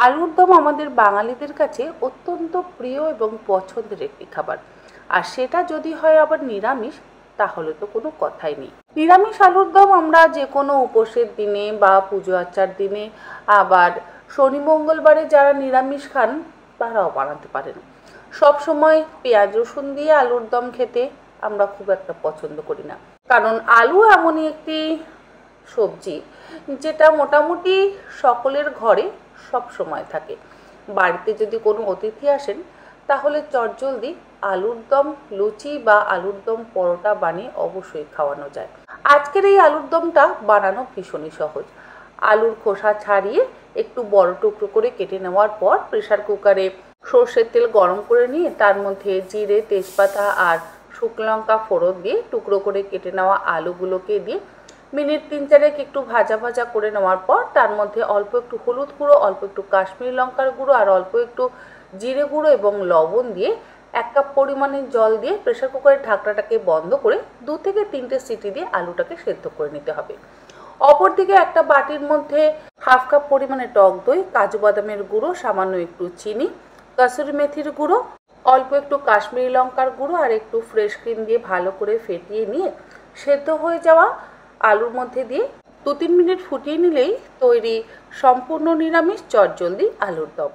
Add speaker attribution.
Speaker 1: আলুর দম আমাদের বাঙালিদের কাছে অত্যন্ত প্রিয় এবং পছন্দের একটি খাবার। আর সেটা যদি হয় আবার নিরামিষ, তাহলে তো কোনো কথাই নেই। নিরামিষ আলুর দম আমরা যে কোনো উপোসের দিনে বা পুজো আচ্চার দিনে, আবার শনি মঙ্গলবারে যারা নিরামিষ খান তারাও বানাতে পারেন। সব সময় পেঁয়াজ রসুন দিয়ে আলুর দম খেতে আমরা খুব একটা পছন্দ করি না, কারণ আলু এমনই একটি সবজি যেটা মোটামুটি সকলের ঘরে সব সময় থাকে। বাড়িতে যদি কোনো অতিথি আসেন তাহলে চটজলদি আলুর দম লুচি বা আলুর দম পরোটা বানিয়ে অবশ্যই খাওয়ানো যায়। আজকের এই আলুর দমটা বানানো ভীষণই সহজ। আলুর খোসা ছাড়িয়ে একটু বড় টুকরো করে কেটে নেওয়ার পর প্রেসার কুকারে সর্ষের তেল গরম করে নিয়ে তার মধ্যে জিরে, তেজপাতা আর শুকনো লঙ্কা ফোড়ন দিয়ে টুকরো করে কেটে নেওয়া আলুগুলোকে দিয়ে মিনিট 3-4 একটু ভাজা ভাজা করে নেওয়ার পর তার মধ্যে অল্প একটু হলুদ গুঁড়ো, অল্প একটু কাশ্মীরি লঙ্কার গুঁড়ো আর অল্প একটু জিরে গুঁড়ো এবং লবণ দিয়ে 1 কাপ পরিমাণে জল দিয়ে প্রেসার কুকারের ঢাকনাটাকে বন্ধ করে 2 থেকে 3টে সিটি দিয়ে আলুটাকে সেদ্ধ করে নিতে হবে। অপরদিকে একটা বাটির মধ্যে 1/2 কাপ পরিমাণে টক দই, কাজু বাদামের গুঁড়ো, সামান্য একটু চিনি, কসুরি মেথির গুঁড়ো, অল্প একটু কাশ্মীরি লঙ্কার গুঁড়ো আর একটু ফ্রেশ ক্রিম দিয়ে ভালো করে ফেটিয়ে নিয়ে সেদ্ধ হয়ে যাওয়া আলুর মধ্যে দিয়ে 2-3 মিনিট ফুটিয়ে নিলেই তৈরি সম্পূর্ণ নিরামিষ চটজলদি আলুর দম।